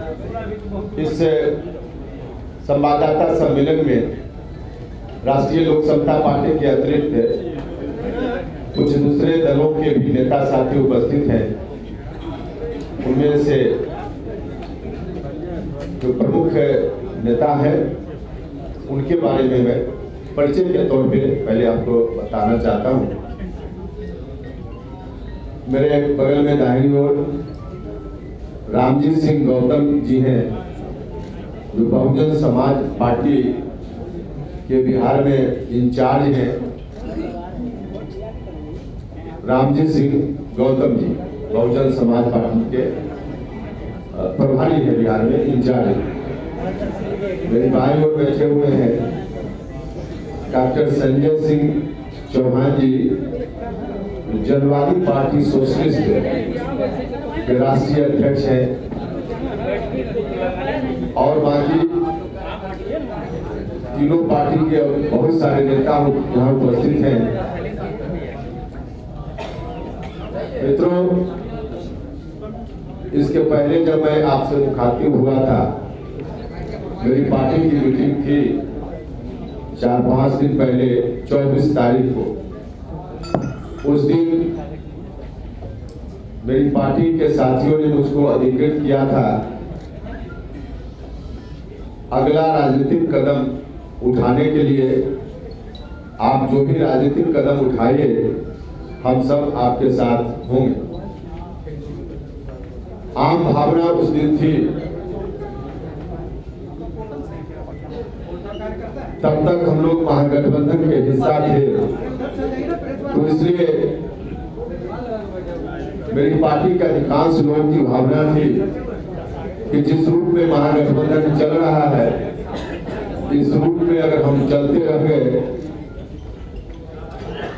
इस संवाददाता सम्मेलन में राष्ट्रीय लोक समता पार्टी के अतिरिक्त कुछ दूसरे दलों के भी नेता साथी उपस्थित हैं। उनमें से जो प्रमुख नेता हैं उनके बारे में मैं परिचय के तौर पे पहले आपको बताना चाहता हूं। मेरे बगल में दाहिनी ओर रामजीत सिंह गौतम जी हैं, जो बहुजन समाज पार्टी के बिहार में इंचार्ज हैं। रामजीत सिंह गौतम जी बहुजन समाज पार्टी के प्रभारी है, बिहार में इंचार्ज है। मेरे बाएं ओर बैठे हुए हैं डॉक्टर संजय सिंह चौहान जी, जनवादी पार्टी सोशलिस्ट के राष्ट्रीय अध्यक्ष हैं। और बाकी तीनों पार्टी के बहुत सारे नेता यहाँ उपस्थित हैं। मित्रों, इसके पहले जब मैं आपसे मुखातिब हुआ था, मेरी पार्टी की मीटिंग थी 4-5 दिन पहले 24 तारीख को। उस दिन मेरी पार्टी के साथियों ने मुझको अधिकृत किया था अगला राजनीतिक कदम उठाने के लिए। आप जो भी राजनीतिक कदम उठाइए, हम सब आपके साथ होंगे। आम भावना उस दिन थी, तब तक हम लोग महागठबंधन के हिस्सा थे, तो इसलिए मेरी पार्टी के अधिकांश लोगों की भावना थी कि जिस रूप में महागठबंधन चल रहा है, इस रूप में अगर हम चलते रह गए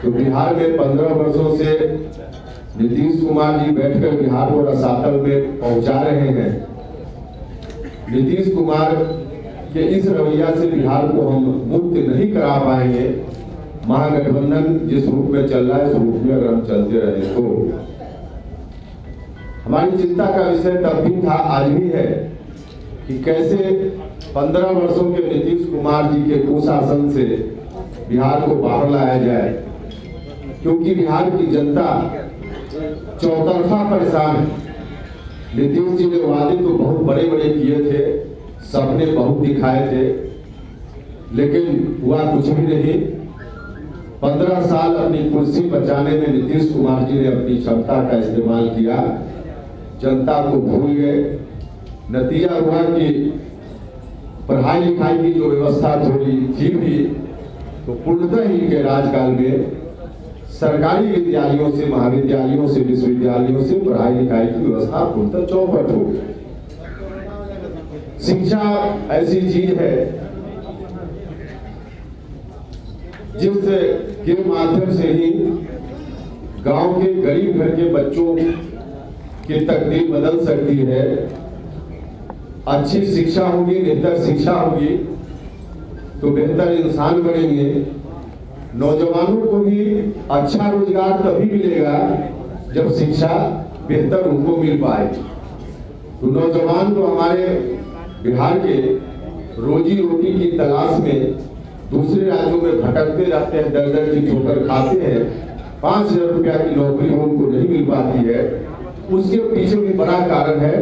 तो बिहार में 15 वर्षों से नीतीश कुमार जी बैठकर बिहार को रसातल में पहुंचा रहे हैं। नीतीश कुमार के इस रवैया से बिहार को हम मुक्त नहीं करा पाएंगे। महागठबंधन जिस रूप में चल रहा है, इस रूप में अगर हम चलते रहे तो हमारी चिंता का विषय तब भी था, आज भी है, कि कैसे 15 वर्षों के नीतीश कुमार जी के कुशासन से बिहार को बाहर लाया जाए, क्योंकि बिहार की जनता चौतरफा परेशान है। नीतीश जी ने वादे तो बहुत बड़े बड़े किए थे, सपने बहुत दिखाए थे, लेकिन हुआ कुछ भी नहीं। 15 साल अपनी कुर्सी बचाने में नीतीश कुमार जी ने अपनी क्षमता का इस्तेमाल किया, जनता को भूल गए। नतीजा हुआ कि पढ़ाई लिखाई की जो व्यवस्था थोड़ी थी भी, तो पूर्णतः ही के राजकाल में सरकारी विद्यालयों से, महाविद्यालयों से, विश्वविद्यालयों से पढ़ाई लिखाई की व्यवस्था पूर्णतः चौपट हो गई। शिक्षा ऐसी चीज है जिसके माध्यम से ही गांव के गरीब घर के बच्चों की तकदीर बदल सकती है। अच्छी शिक्षा होगी, बेहतर शिक्षा होगी तो बेहतर इंसान बनेंगे। नौजवानों को भी अच्छा रोजगार तभी मिलेगा जब शिक्षा बेहतर उनको मिल पाए। तो नौजवान तो हमारे बिहार के रोजी रोटी की तलाश में दूसरे राज्यों में भटकते रहते हैं, दर दर की ठोकर खाते हैं। 5,000 रुपया की नौकरी उनको नहीं मिल पाती है। उसके पीछे भी बड़ा कारण है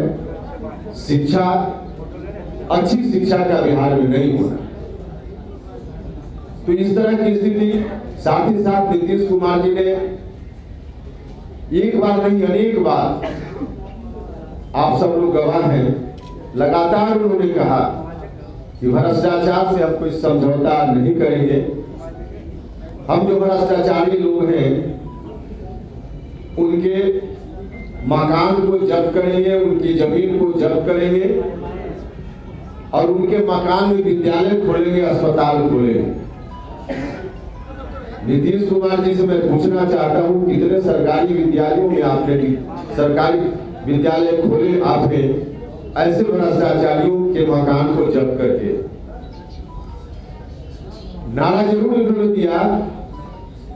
शिक्षा, अच्छी शिक्षा का बिहार में नहीं होना। तो इस तरह की स्थिति, साथ ही साथ नीतीश कुमार जी ने एक बार नहीं अनेक बार, आप सब लोग गवाह हैं, लगातार उन्होंने कहा कि भ्रष्टाचार से हम कोई समझौता नहीं करेंगे। हम जो भ्रष्टाचारी लोग हैं उनके मकान को जब्त करेंगे, उनकी जमीन को जब्त करेंगे और उनके मकान में विद्यालय खोलेंगे, अस्पताल खोलेंगे। नीतीश कुमार जी से मैं पूछना चाहता हूं, कितने सरकारी विद्यालयों में आपने सरकारी विद्यालय खोले आपने ऐसे भ्रष्टाचारियों के मकान को जब्त करके? नारा जरूर इन्होंने दिया,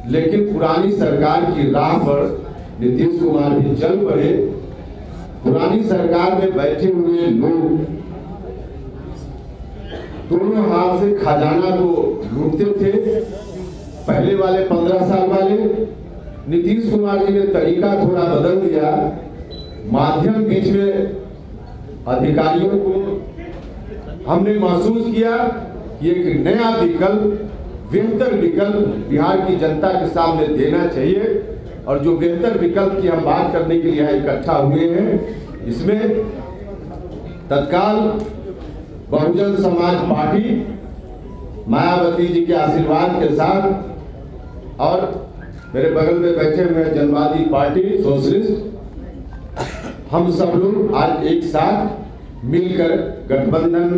लेकिन पुरानी सरकार की राह पर नीतीश कुमार भी चल पड़े पुरानी सरकार में बैठे हुए लोग दोनों हाथ से खजाना को लूटते थे। पहले वाले 15 साल वाले नीतीश कुमार जी ने तरीका थोड़ा बदल दिया। माध्यम बीच में अधिकारियों को हमने महसूस किया कि एक नया विकल्प, बेहतर विकल्प बिहार की जनता के सामने देना चाहिए। और जो बेहतर विकल्प की हम बात करने के लिए यहाँ इकट्ठा हुए हैं, इसमें तत्काल बहुजन समाज पार्टी मायावती जी के आशीर्वाद के साथ और मेरे बगल में बैठे हुए जनवादी पार्टी सोशलिस्ट, हम सब लोग आज एक साथ मिलकर गठबंधन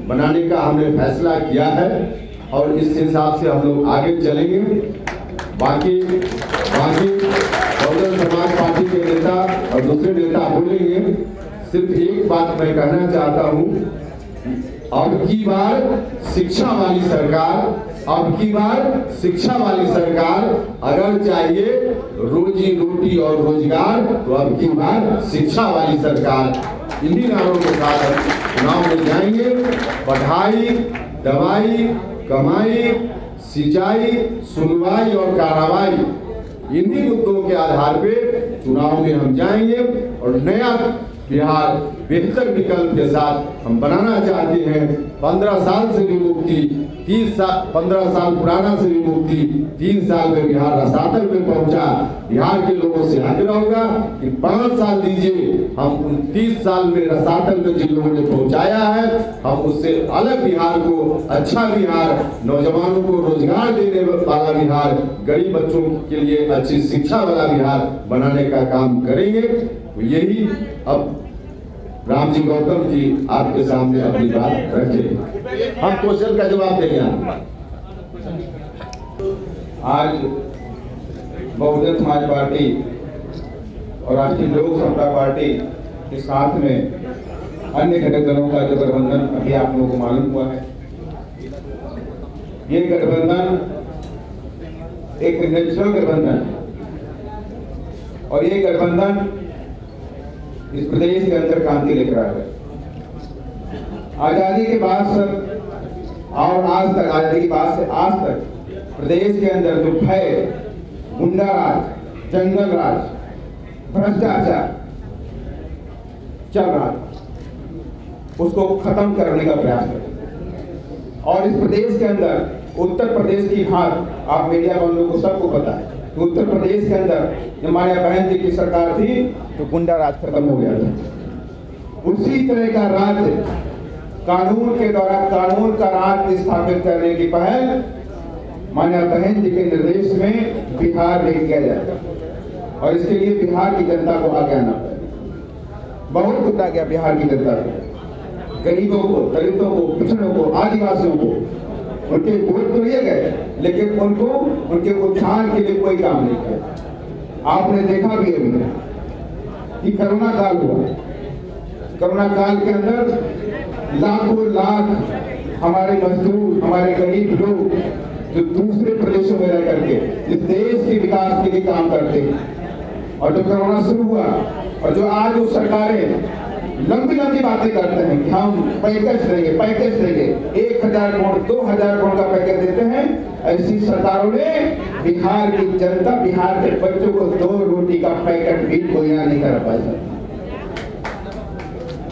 बनाने का हमने फैसला किया है और इस हिसाब से हम लोग आगे चलेंगे। बाकी बहुजन समाज पार्टी के नेता और दूसरे नेता बोलेंगे। सिर्फ एक बात मैं कहना चाहता हूँ, अब की बार शिक्षा वाली सरकार, अगर चाहिए रोजी रोटी और रोजगार तो अब की बार शिक्षा वाली सरकार। इन्हीं नारों के साथ हम चुनाव में जाएंगे। पढ़ाई, दवाई, कमाई, सिंचाई, सुनवाई और कार्रवाई, इन्हीं मुद्दों के आधार पे चुनाव में हम जाएंगे और नया बिहार बेहतर विकल्प के साथ हम बनाना चाहते हैं। 15 साल से भी मुक्ति, 15 साल पुराना से भी मुक्ति, 3 साल में बिहार रसातल में पहुंचा। बिहार के लोगों से आग्रह होगा कि 5 साल दीजिए, हम 30 साल में रसातल में जिन लोगों ने पहुंचाया है, हम उससे अलग बिहार को, अच्छा बिहार, नौजवानों को रोजगार देने वाला बिहार, गरीब बच्चों के लिए अच्छी शिक्षा वाला बिहार बनाने का काम करेंगे। तो यही अब राम जी गौतम जी आपके सामने अपनी बात रखें, हम क्वेश्चन का जवाब देंगे। आज बहुजन समाज पार्टी और राष्ट्रीय लोक समता पार्टी के साथ में अन्य घटक दलों का जो गठबंधन अभी आप लोगों को मालूम हुआ है, ये गठबंधन एक नेचुरल गठबंधन और ये गठबंधन इस प्रदेश के अंदर क्रांति लेकर आया है। आजादी के बाद से और आज तक, आजादी के बाद से आज तक प्रदेश के अंदर जो भय, गुंडा राज, जंगल राज, भ्रष्टाचार चल रहा था, उसको खत्म करने का प्रयास करें। और इस प्रदेश के अंदर उत्तर प्रदेश की हार, आप मीडिया वालों को सबको पता है, उत्तर प्रदेश के अंदर जब माननीय बहन जी की सरकार थी तो गुंडा राज खत्म हो गया था। उसी तरह का राज, कानून के द्वारा कानून का राज स्थापित करने की पहल माननीय बहन जी के निर्देश में बिहार में किया जाएगा और इसके लिए बिहार की जनता को आगे आना पड़ेगा। बहुत लुटा गया बिहार की जनता को, गरीबों को, दलितों को, पिछड़ों को, आदिवासियों को, उनके वोट तो लिए गए लेकिन उनको उनके उत्थान के लिए कोई काम नहीं किया। आपने देखा भी अभी कि कोरोना काल हुआ, कोरोना काल के अंदर लाखों लाख हमारे मजदूर, हमारे गरीब लोग जो दूसरे प्रदेशों में रह करके इस देश के विकास के लिए काम करते हैं, और जो कोरोना शुरू हुआ और जो आज वो सरकारें लंबी लंबी बातें करते हैं कि हम पैकेज देंगे, 1000 करोड़ 2000 करोड़ का पैकेज देते हैं, ऐसी सरकारों ने बिहार की जनता, बिहार के बच्चों को 2 रोटी का पैकेट भी मुहैया नहीं करा पाए सर।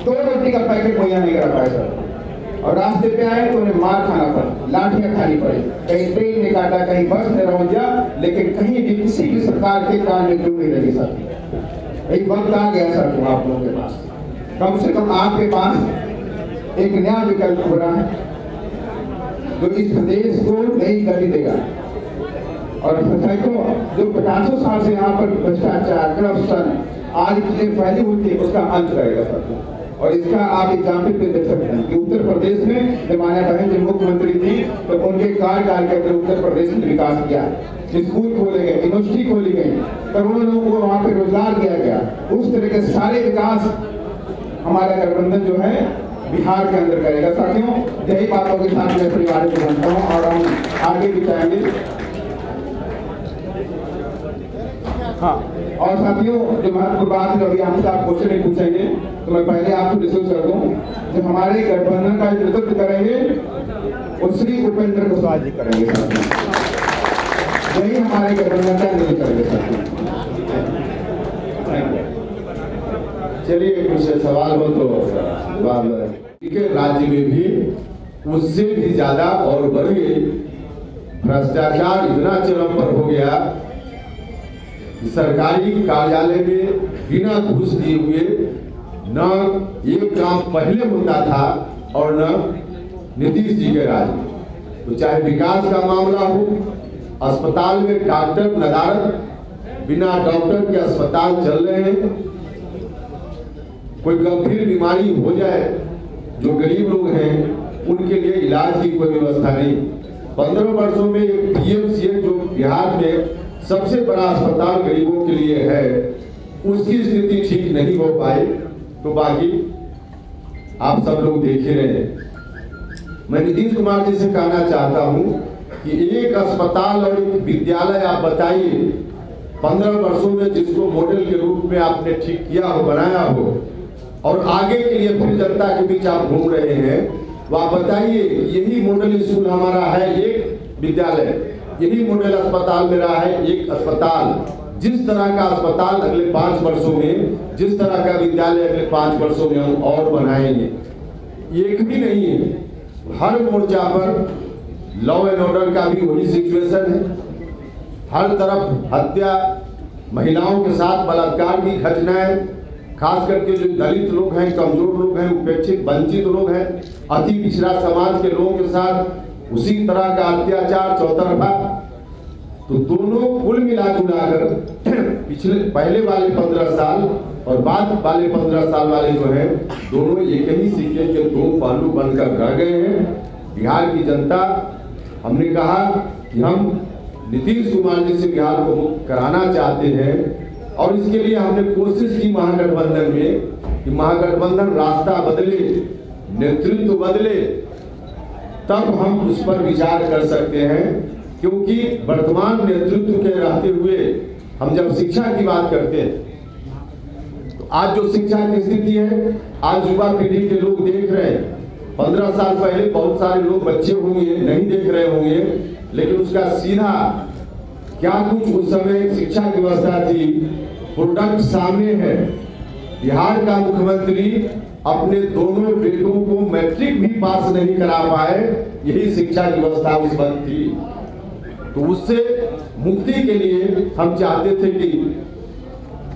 2 रोटी का पैकेट मुहैया नहीं करा पाए सर। और रास्ते पे आए तो उन्हें मार खाना पड़ा, लाठियां खानी पड़ी, कहीं ट्रेन ने काटा, कहीं बस ने रौंद दिया, लेकिन कहीं भी किसी भी सरकार के कान में क्यों नहीं लगी सर। एक वक्त आ गया सर तो आप लोगों के पास, कम से कम आपके पास एक नया विकल्प हो रहा है जो इस प्रदेश को नई गति देगा। और जो 50 साल से यहाँ पर भ्रष्टाचार, करप्शन आज चीजें फैली हुई थी, उसका अंत रहेगा सर। और इसका आप एग्जाम्पल पे देख सकते हैं कि उत्तर प्रदेश में जब माननीय बहन जी मुख्यमंत्री थी तो उनके कार्यकाल के अंदर उत्तर प्रदेश में विकास किया, स्कूल खोले गए, यूनिवर्सिटी खोली गई, करोड़ों लोगों को वहाँ पे रोजगार दिया गया। उस तरह के सारे विकास हमारा गठबंधन जो है बिहार के अंदर करेगा। साथियों, यही बातों के साथ मैं परिवार को बनता हूँ और हम आगे भी जाएंगे। हाँ। और साथियों, जो महत्वपूर्ण बात है, अभी हमसे आप क्वेश्चन नहीं पूछेंगे, तो मैं पहले आपको डिस्कस कर दूं, जो हमारे गठबंधन का नेतृत्व करेंगे वो श्री उपेंद्र कुशवाहा जी करेंगे साथियों। यही हमारे गठबंधन का नेतृत्व करेंगे साथियों। चलिए कुछ सवाल हो तो के राज्य में भी उससे भी ज्यादा और बढ़े भ्रष्टाचार इतना चरम पर हो गया कि सरकारी कार्यालय में बिना घूस दिए हुए न एक काम पहले होता था और न नीतीश जी के राज में। तो चाहे विकास का मामला हो, अस्पताल में डॉक्टर नदारत, बिना डॉक्टर के अस्पताल चल रहे हैं। कोई गंभीर बीमारी हो जाए, जो गरीब लोग हैं उनके लिए इलाज की कोई व्यवस्था नहीं। 15 वर्षों में एक पीएमसीएच जो बिहार में सबसे बड़ा अस्पताल गरीबों के लिए है, उसकी स्थिति ठीक नहीं हो पाई। तो बाकी आप सब लोग देख ही रहे हैं। मैं नीतीश कुमार जी से कहना चाहता हूं कि एक अस्पताल और एक विद्यालय आप बताइए 15 वर्षों में जिसको मॉडल के रूप में आपने ठीक किया हो, बनाया हो, और आगे के लिए फिर जनता के बीच आप घूम रहे हैं, वो आप बताइए यही मॉडल स्कूल हमारा है एक विद्यालय, यही मॉडल अस्पताल मेरा है एक अस्पताल। जिस तरह का अस्पताल अगले 5 वर्षों में, जिस तरह का विद्यालय अगले 5 वर्षों में हम और बनाएंगे। एक भी नहीं है, हर मोर्चा पर लॉ एंड ऑर्डर का भी वही सिचुएशन है। हर तरफ हत्या, महिलाओं के साथ बलात्कार की घटनाएं, खास करके जो दलित लोग हैं, कमजोर लोग हैं, उपेक्षित वंचित लोग हैं, अति पिछड़ा समाज के लोगों के साथ उसी तरह का अत्याचार चौतरफा। तो दोनों कुल मिलाजुलाकर पिछले पहले वाले 15 साल और बाद वाले 15 साल वाले जो हैं, दोनों एक ही सिक्के के दो पहलू बनकर रह गए हैं। बिहार की जनता, हमने कहा कि हम नीतीश कुमार जी से बिहार को मुक्त कराना चाहते हैं, और इसके लिए हमने कोशिश की महागठबंधन में कि महागठबंधन रास्ता बदले, नेतृत्व बदले, तब हम उस पर विचार कर सकते हैं। क्योंकि वर्तमान नेतृत्व के रहते हुए हम जब शिक्षा की बात करते हैं, तो आज जो शिक्षा की स्थिति है, आज युवा पीढ़ी के लोग देख रहे हैं। 15 साल पहले बहुत सारे लोग बच्चे होंगे नहीं देख रहे होंगे, लेकिन उसका सीधा क्या कुछ उस समय शिक्षा की व्यवस्था थी, प्रोडक्ट सामने है। बिहार का मुख्यमंत्री अपने दोनों बेटों को मैट्रिक भी पास नहीं करा पाए, यही शिक्षा की व्यवस्था उस वक्त थी। तो उससे मुक्ति के लिए हम चाहते थे कि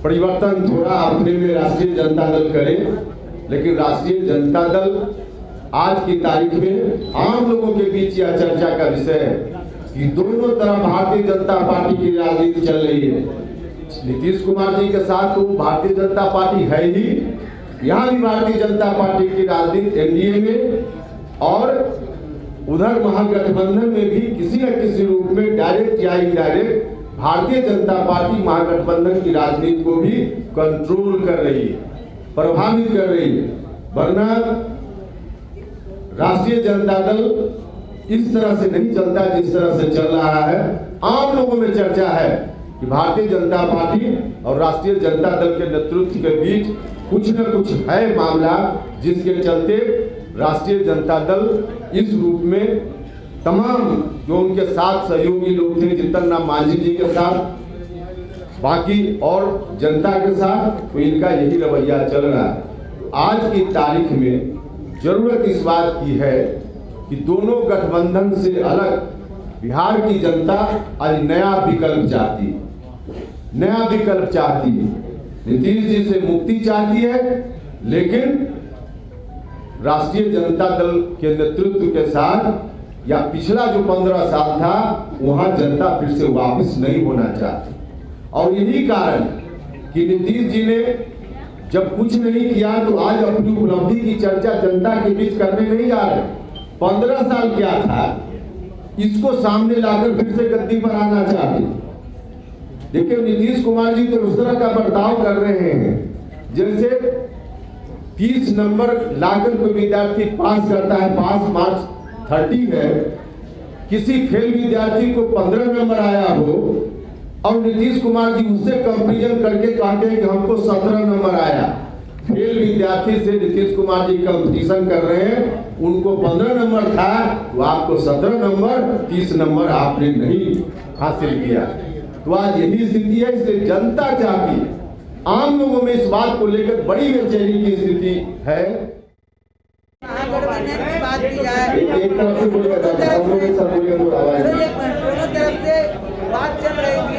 परिवर्तन थोड़ा अपने में राष्ट्रीय जनता दल करे, लेकिन राष्ट्रीय जनता दल आज की तारीख में आम लोगों के बीच यह चर्चा का विषय है कि दोनों तरफ भारतीय जनता पार्टी की राजनीति चल रही है। नीतीश कुमार जी के साथ तो भारतीय जनता पार्टी है ही, यहाँ भी भारतीय जनता पार्टी की राजनीति एनडीए में, और उधर महागठबंधन में भी किसी न किसी रूप में डायरेक्ट या इनडायरेक्ट भारतीय जनता पार्टी महागठबंधन की राजनीति को भी कंट्रोल कर रही है, प्रभावित कर रही है। वरना राष्ट्रीय जनता दल इस तरह से नहीं चलता जिस तरह से चल रहा है। आम लोगों में चर्चा है कि भारतीय जनता पार्टी और राष्ट्रीय जनता दल के नेतृत्व के बीच कुछ न कुछ है मामला, जिसके चलते राष्ट्रीय जनता दल इस रूप में तमाम जो उनके साथ सहयोगी लोग थे, जितन राम मांझी जी के साथ, बाकी और जनता के साथ, तो इनका यही रवैया चल रहा है। आज की तारीख में जरूरत इस बात की है कि दोनों गठबंधन से अलग बिहार की जनता आज नया विकल्प चाहती है, नया विकल्प चाहती है। नीतीश जी से मुक्ति चाहती है, लेकिन राष्ट्रीय जनता दल के नेतृत्व के साथ या पिछला जो 15 साल था, वहां जनता फिर से वापस नहीं होना चाहती। और यही कारण कि नीतीश जी ने जब कुछ नहीं किया, तो आज अपनी उपलब्धि की चर्चा जनता के बीच करने नहीं जा रहे। 15 साल क्या था, इसको सामने लाकर फिर से गद्दी पर आना चाहते। देखिए, नीतीश कुमार जी तो उस तरह का बर्ताव कर रहे हैं जैसे 30 नंबर लाकर कोई विद्यार्थी पास करता है, पास मार्क्स 30 है, किसी फेल विद्यार्थी को 15 नंबर आया हो, और नीतीश कुमार जी उससे कंपेरिजन करके कहते हैं कि हमको 17 नंबर आया। फेल विद्यार्थी से नीतीश कुमार जी कंपटीशन कर रहे हैं, उनको 15 नंबर था, तो आपको 17 नंबर, 30 नंबर आपने नहीं हासिल किया। तो आज यही स्थिति है। इसलिए जनता चाहती है, आम लोगों में इस बात को लेकर बड़ी बेचैनी की स्थिति है। महागठबंधन की बात की जाए, एक तरफ से बोलिएगा, दोनों तरफ से बात चल रही थी,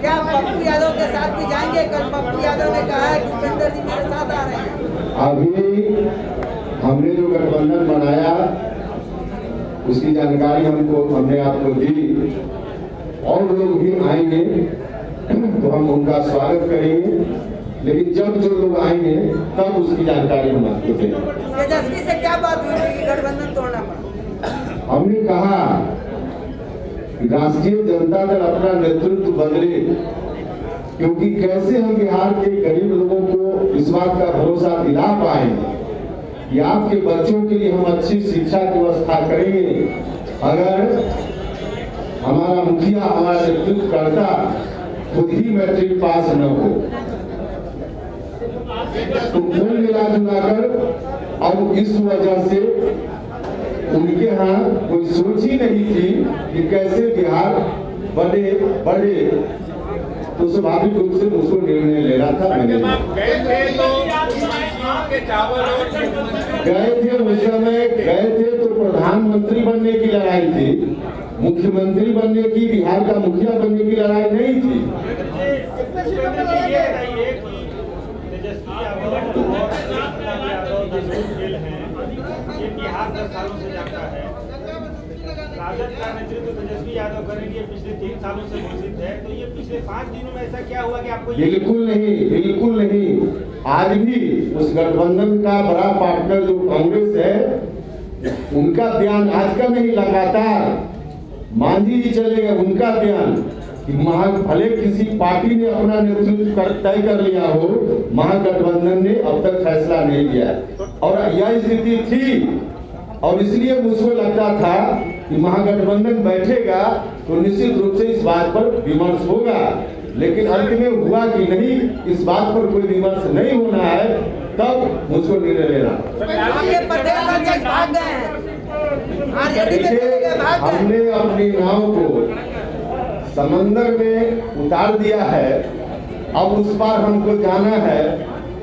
क्या पप्पू यादव के साथ भी जाएंगे? कल पप्पू यादव ने कहा है कि उपेंद्र जी मेरे साथ आ रहे हैं। अभी हमने जो गठबंधन बनाया उसकी जानकारी हमने आपको दी, और लोग भी आएंगे तो हम उनका स्वागत करेंगे, लेकिन जब जो लोग आएंगे तब उसकी जानकारी हम आपको देंगे। तेजस्वी से क्या बात हुई कि गठबंधन तोड़ना पड़ा? हमने कहा कि राष्ट्रीय जनता दल अपना नेतृत्व बदले, क्योंकि कैसे हम बिहार के गरीब लोगों को इस बात का भरोसा दिला पाएंगे कि आपके बच्चों के लिए हम अच्छी शिक्षा की व्यवस्था करेंगे, अगर हमारा मुखिया, हमारा नेतृत्व करता खुद ही मैट्रिक पास न हो। तो कुल मिला जुलाकर और इस वजह से उनके यहाँ कोई सोच ही नहीं थी कि कैसे बिहार बढ़े, तो स्वाभाविक रूप से उसको निर्णय लेना था। मैंने गए थे उस समय तो प्रधानमंत्री बनने की लड़ाई थी, मुख्यमंत्री बनने की, बिहार का मुखिया बनने की लड़ाई नहीं थी। ये बिहार 10 सालों से जाता है, राजद का नेतृत्व तेजस्वी यादव करेंगे, पिछले 3 सालों से घोषित है। तो ये पिछले 5 दिनों में ऐसा क्या हुआ कि आपको? बिल्कुल नहीं। आज भी उस गठबंधन का बड़ा पार्टनर जो कांग्रेस है, उनका बयान आज का नहीं, लगातार मांझी जी चले गए, उनका बयान कि भले किसी पार्टी ने अपना नेतृत्व तय कर लिया हो, महागठबंधन ने अब तक फैसला नहीं लिया है। और यह स्थिति थी, और इसलिए मुझको लगता था कि महागठबंधन बैठेगा तो निश्चित रूप से इस बात पर विमर्श होगा, लेकिन अंत में हुआ कि नहीं, इस बात पर कोई विमर्श नहीं होना है, तब मुझको निर्णय लेना। हमने अपनी नाव को समंदर में उतार दिया है, अब उस पार हमको जाना है,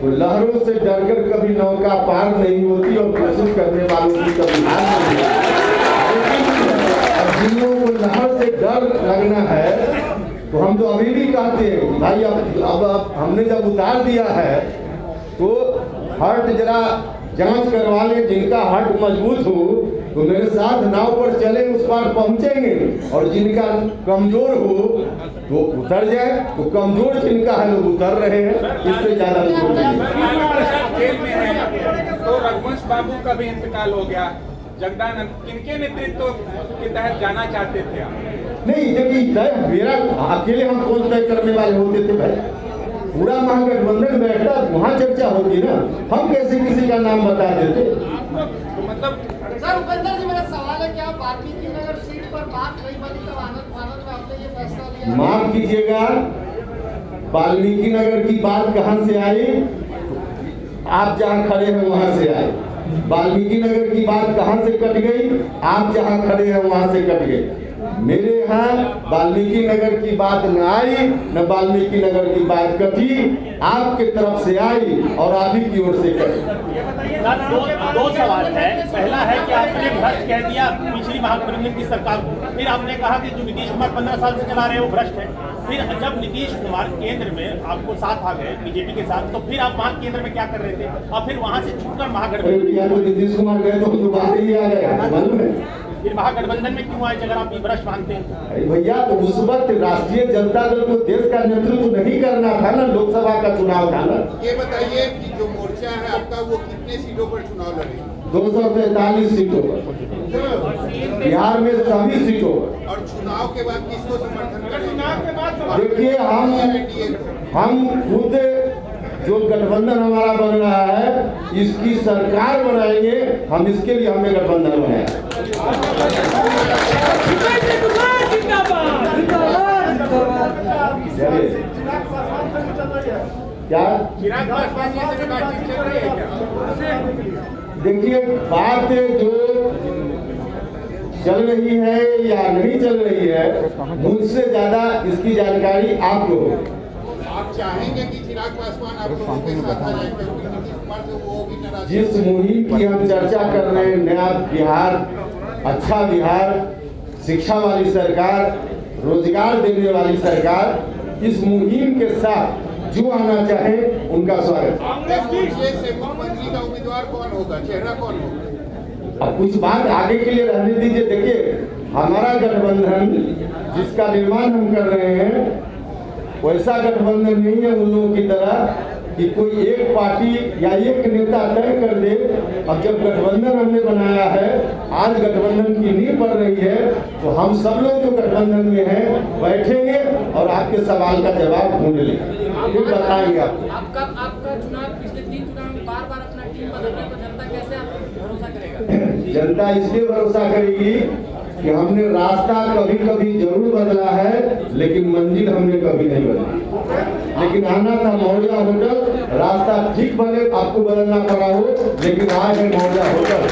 तो लहरों से डरकर कभी नौका पार नहीं होती और कोशिश करने वालों की कभी हार नहीं होती। और जिन लोगों को लहर से डर लगना है, तो हम तो अभी भी कहते हैं भाई अब हमने जब उतार दिया है तो हर्ट जरा जांच करवा ले, जिनका हर्ट मजबूत हो तो मेरे साथ नाव पर चले, उस पार पहुंचेंगे, और जिनका कमजोर हो तो उतर जाए। तो कमजोर जिनका है लोग उतर रहे हैं, इससे ज्यादा तो रघुवंश बाबू का भी इंतकाल हो गया, जगदानंद किनके नेतृत्व के तहत जाना चाहते थे आप? नहीं, देखिए मेरा अकेले हम कौन तय करने वाले होते थे भाई, पूरा महागठबंधन बैठता, वहाँ चर्चा होती ना, हम कैसे किसी का नाम बता देते? तो मतलब सर उपेंद्र जी, मेरा सवाल है कि आप वाल्मीकि नगर सीट पर बात नहीं बनी तब आनंद में आपने ये फैसला लिया? माफ कीजिएगा, वाल्मीकि नगर की बात कहाँ से आई? आप जहाँ खड़े हैं वहां से आई। वाल्मीकि नगर की बात कहाँ से कट गई? आप जहाँ खड़े हैं वहां से कट गई। मेरे यहाँ वाल्मीकि नगर की बात न आई, न वाल्मीकि नगर की बात कटी, आपके तरफ से आई और आप ही की ओर से कटी। दो सवाल है। पहला है कि आपने भ्रष्ट कह दिया पिछली महागठबंधन की सरकार को, फिर आपने कहा कि जो नीतीश कुमार 15 साल से चला रहे हैं वो भ्रष्ट है। फिर जब नीतीश कुमार केंद्र में आपको साथ आ गए बीजेपी के साथ, तो फिर आप वहाँ केंद्र में क्या कर रहे थे, और फिर वहाँ से छूटकर महागठबंधन? नीतीश कुमार गए तो बात ही आ गया, फिर महागठबंधन में क्यों आए अगर आप ये भ्रष्ट मानते हैं? भैया तो उस वक्त राष्ट्रीय जनता दल को देश का नेतृत्व नहीं करना था ना, लोकसभा का चुनाव था ना। ये बताइए कि जो मोर्चा है आपका वो कितने सीटों पर चुनाव लड़ेगा? 243 सीटों पर, बिहार में सभी सीटों पर। और चुनाव के बाद किसको समर्थन करेंगे? देखिए हम खुद जो गठबंधन हमारा बन रहा है, इसकी सरकार बनाएंगे हम, इसके लिए हमने गठबंधन बनाया। चलिए क्या चिराग पासवान जी से बातचीत चल रही है क्या? देखिए, बात जो चल रही है या नहीं चल रही है, मुझसे ज्यादा इसकी जानकारी आपको होगी। आप चाहेंगे कि चिराग पासवान आप लोगों के साथ आ जाए, क्योंकि नीतीश कुमार से वो भी नाराज। जिस मुहिम की हम चर्चा कर रहे हैं, नया बिहार, अच्छा बिहार, शिक्षा वाली सरकार, रोजगार देने वाली सरकार, इस मुहिम के साथ जो आना चाहे उनका स्वागत। मोर्चे से मुख्यमंत्री का उम्मीदवार कौन होगा, चेहरा कौन होगा? अब कुछ बात आगे के लिए रहने दीजिए। देखिए, हमारा गठबंधन जिसका निर्माण हम कर रहे हैं, वैसा गठबंधन नहीं है उन लोगों की तरह कि कोई एक पार्टी या एक नेता तय कर दे। अब जब गठबंधन हमने बनाया है, आज गठबंधन की नींव पड़ रही है, तो हम सब लोग जो गठबंधन में हैं बैठेंगे और आपके सवाल का जवाब ढूंढ लेंगे, फिर बताएंगे आपको। आपका चुनाव पिछले 3 चुनाव में बार-बार अपना टीम बदल रही है, तो जनता कैसे आप भरोसा करेगा? जनता इसलिए भरोसा करेगी कि हमने रास्ता कभी कभी जरूर बदला है, लेकिन मंजिल हमने कभी नहीं बदली। लेकिन आना था मौर्या होटल, रास्ता ठीक भले आपको बदलना पड़ा हो, लेकिन आज है मौर्या होटल।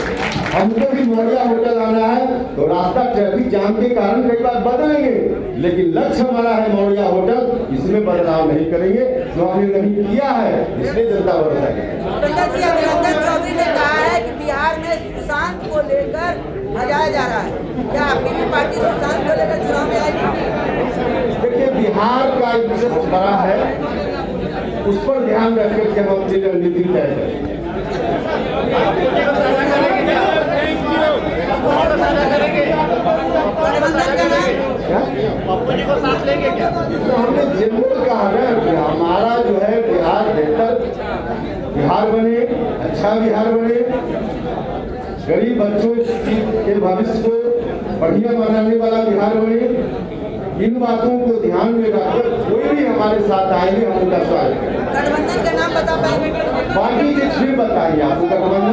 हमको भी मौर्या होटल आना है, तो रास्ता ट्रैफिक जाम के कारण कई बार बदलेंगे, लेकिन लक्ष्य हमारा है मौर्या होटल। इसमें बदलाव नहीं करेंगे, जो हमने नहीं किया है, इसलिए जनता भरोसा करेगी। अभिनंदन चौधरी ने कहा है कि बिहार में सुशांत को लेकर भजाया जा रहा है, क्या आपकी भी पार्टी सुशांत को लेकर चुनाव में आएगी? देखिए, बिहार का इंटरेस्ट बड़ा है, उस पर ध्यान रख करके हम अपनी रणनीति तय करें। पप्पू जी को साथ लेंगे क्या? तो हमने जनरल कहा ना कि हमारा जो है बिहार बेहतर बिहार बने, अच्छा बिहार बने, गरीब बच्चों के भविष्य को बढ़िया बनाने वाला बिहार बने। इन बातों को ध्यान में रखकर कोई भी हमारे साथ आएंगे, हम उनका स्वागत करेंगे। गठबंधन का नाम बता पाएंगे? बाकी चीज फिर बताइए, आपको गठबंधन